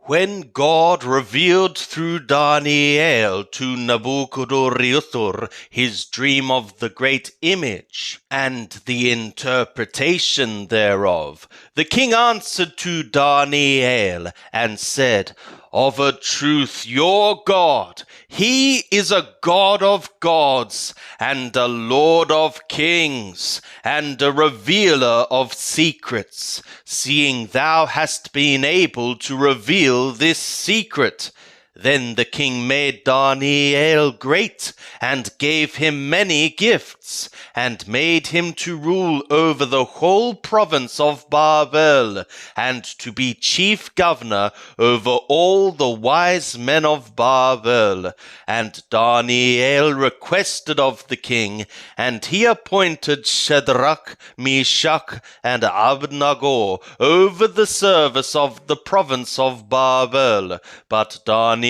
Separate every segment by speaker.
Speaker 1: When God revealed through Daniel to Nabuchodonosor his dream of the great image and the interpretation thereof, the king answered to Daniel and said, "Of a truth your God, he is a God of gods, and a Lord of kings, and a revealer of secrets, seeing thou hast been able to reveal this secret." Then the king made Daniel great, and gave him many gifts, and made him to rule over the whole province of Babel, and to be chief governor over all the wise men of Babel. And Daniel requested of the king, and he appointed Shadrach, Meshach, and Abednego over the service of the province of Babel. But Daniel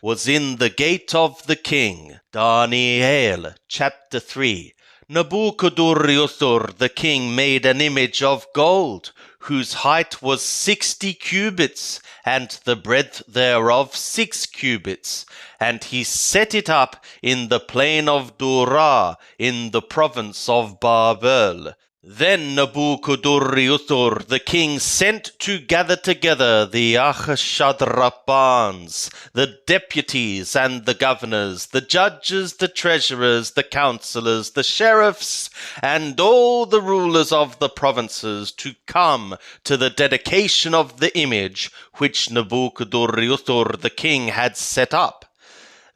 Speaker 1: was in the gate of the king. Daniel chapter 3. Nabuchodonosor the king made an image of gold, whose height was 60 cubits, and the breadth thereof 6 cubits. And he set it up in the plain of Dura, in the province of Babel. Then Nabuchodonosor the king sent to gather together the Achashadrapans, the deputies and the governors, the judges, the treasurers, the counselors, the sheriffs, and all the rulers of the provinces to come to the dedication of the image which Nabuchodonosor the king had set up.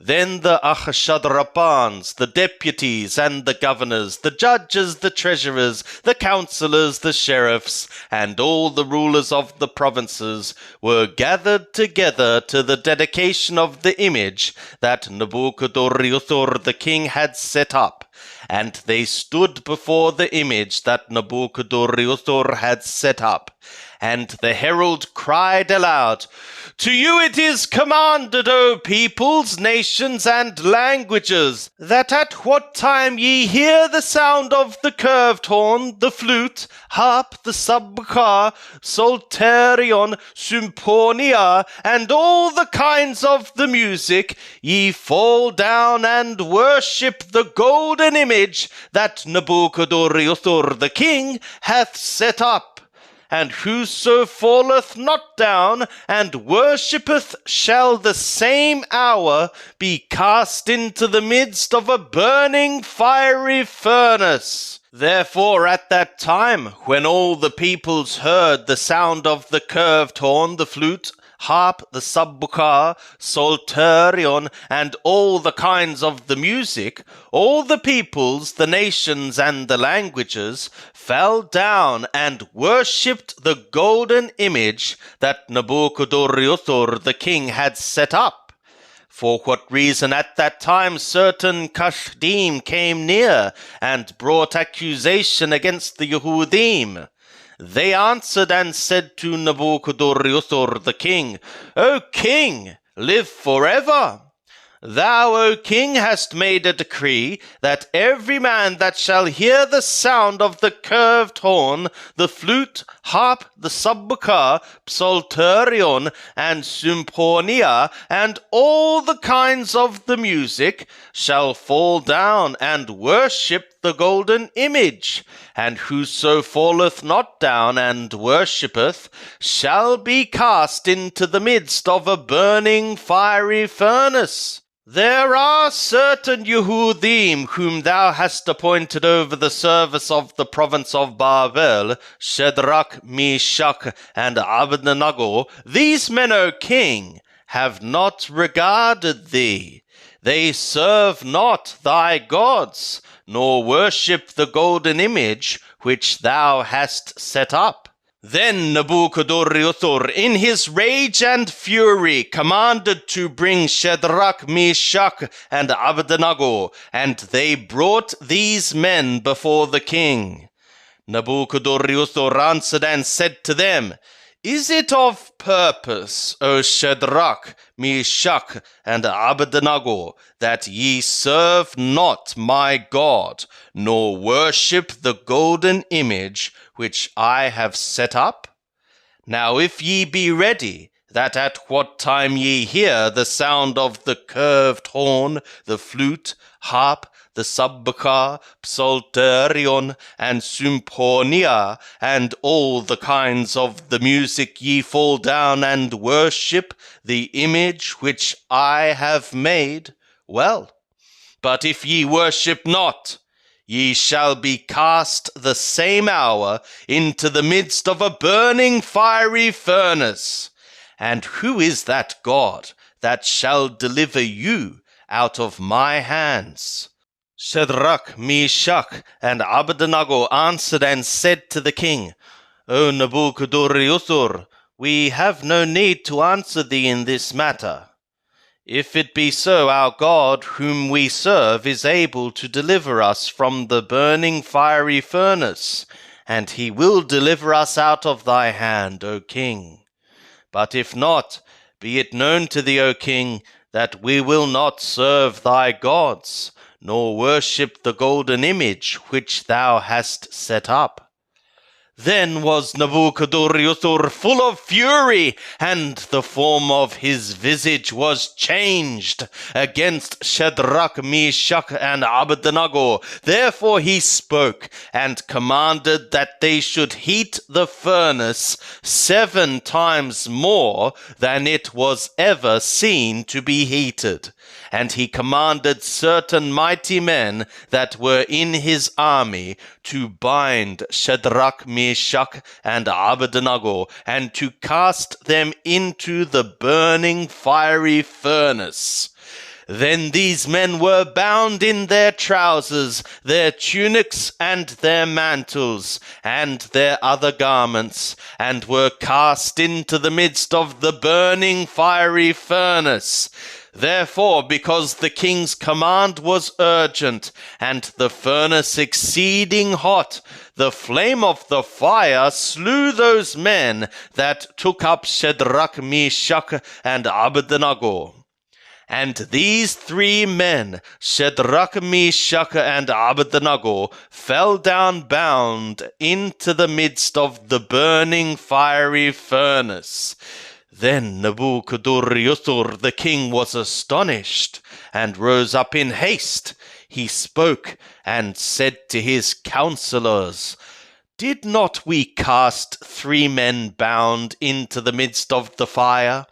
Speaker 1: Then the Achashadrapans, the deputies and the governors, the judges, the treasurers, the counselors, the sheriffs, and all the rulers of the provinces were gathered together to the dedication of the image that Nabuchodonosor the king had set up. And they stood before the image that Nabuchodonosor had set up. And the herald cried aloud, "To you it is commanded, O peoples, nations, and languages, that at what time ye hear the sound of the curved horn, the flute, harp, the sabbacar, psalterion, symphonia, and all the kinds of the music, ye fall down and worship the golden image that Nabuchodonosor the king hath set up. And whoso falleth not down and worshippeth shall the same hour be cast into the midst of a burning fiery furnace." Therefore at that time, when all the peoples heard the sound of the curved horn, the flute, harp, the sabbacar, psalterion, and all the kinds of the music, all the peoples, the nations, and the languages fell down and worshipped the golden image that Nabuchodonosor the king had set up. For what reason at that time certain Kasdim came near and brought accusation against the Yehudim. They answered and said to Nabuchodonosor the king, "O king, live forever. Thou, O king, hast made a decree that every man that shall hear the sound of the curved horn, the flute, harp, the sabbacar, psalterion, and symphonia, and all the kinds of the music, shall fall down and worship the golden image. And whoso falleth not down and worshippeth shall be cast into the midst of a burning fiery furnace. There are certain Yehudim whom thou hast appointed over the service of the province of Babel, Shadrach, Meshach, and Abednego. These men, O king, have not regarded thee. They serve not thy gods, nor worship the golden image which thou hast set up." Then Nabuchodonosor, in his rage and fury, commanded to bring Shadrach, Meshach, and Abednego, and they brought these men before the king. Nabuchodonosor answered and said to them, "Is it of purpose, O Shadrach, Meshach, and Abednego, that ye serve not my God, nor worship the golden image which I have set up? Now if ye be ready, that at what time ye hear the sound of the curved horn, the flute, harp, the subbaka, psalterion, and symphonia, and all the kinds of the music, ye fall down and worship the image which I have made, well, but if ye worship not, ye shall be cast the same hour into the midst of a burning fiery furnace. And who is that God that shall deliver you out of my hands? Shadrach, Meshach, and Abednego answered and said to the king, O Nebuchadnezzar, we have no need to answer thee in this matter. If it be so, our God, whom we serve, is able to deliver us from the burning fiery furnace, and he will deliver us out of thy hand, O king. But if not, be it known to thee, O king, that we will not serve thy gods, nor worship the golden image which thou hast set up. Then was Nebuchadnezzar full of fury, and the form of his visage was changed against Shadrach, Meshach, and Abednego. Therefore he spoke, and commanded that they should heat the furnace 7 times more than it was ever seen to be heated. And he commanded certain mighty men that were in his army to bind Shadrach, Meshach, and Abednego, and to cast them into the burning fiery furnace. Then these men were bound in their trousers, their tunics, and their mantles, and their other garments, and were cast into the midst of the burning fiery furnace. Therefore, because the king's command was urgent, and the furnace exceeding hot, the flame of the fire slew those men that took up Shadrach, Meshach, and Abednego. And these 3 men, Shadrach, Meshach, and Abednego, fell down bound into the midst of the burning fiery furnace. Then Nebuchadnezzar the king was astonished, and rose up in haste. He spoke and said to his counselors, Did not we cast 3 men bound into the midst of the fire?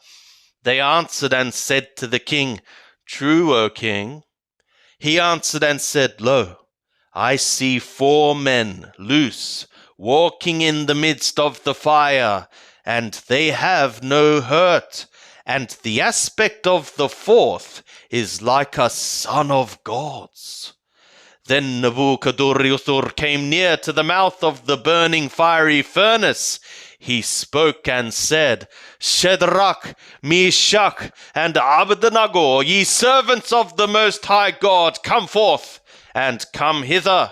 Speaker 1: They answered and said to the king, True, O king. He answered and said, Lo, I see 4 men loose, walking in the midst of the fire, and they have no hurt, and the aspect of the 4th is like a son of gods. Then Nebuchadnezzar came near to the mouth of the burning fiery furnace. He spoke and said, Shadrach, Meshach, and Abednego, ye servants of the Most High God, come forth, and come hither.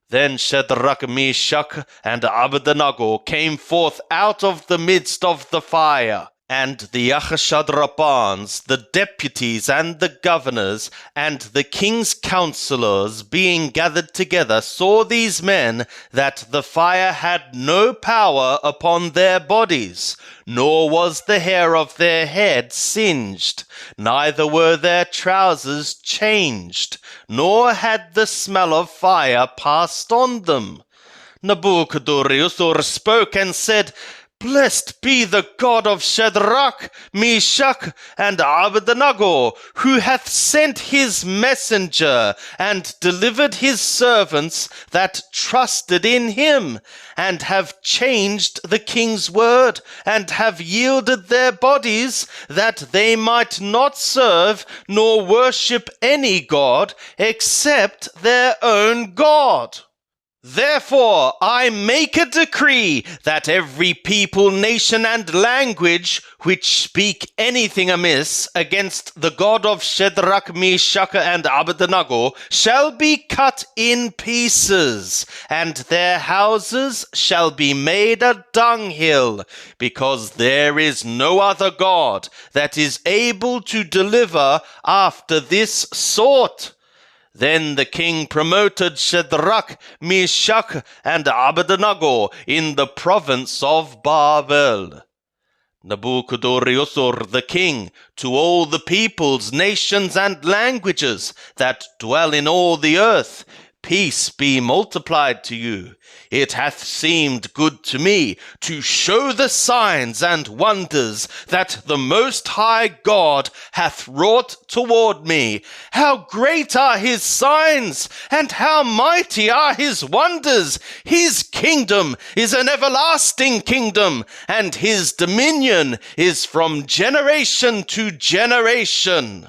Speaker 1: Then Shadrach, Meshach, and Abednego came forth out of the midst of the fire. And the Achashadrapans, the deputies and the governors, and the king's counselors, being gathered together, saw these men that the fire had no power upon their bodies, nor was the hair of their head singed, neither were their trousers changed, nor had the smell of fire passed on them. Nebuchadnezzar spoke and said, Blessed be the God of Shadrach, Meshach, and Abednego, who hath sent his messenger, and delivered his servants that trusted in him, and have changed the king's word, and have yielded their bodies, that they might not serve nor worship any god except their own God. Therefore I make a decree that every people, nation, and language which speak anything amiss against the God of Shadrach, Meshach, and Abednego shall be cut in pieces, and their houses shall be made a dunghill, because there is no other God that is able to deliver after this sort. Then the king promoted Shadrach, Meshach, and Abednego in the province of Babel. Nabuchodonosor the king, to all the peoples, nations, and languages that dwell in all the earth, peace be multiplied to you. It hath seemed good to me to show the signs and wonders that the Most High God hath wrought toward me. How great are his signs, and how mighty are his wonders! His kingdom is an everlasting kingdom, and his dominion is from generation to generation.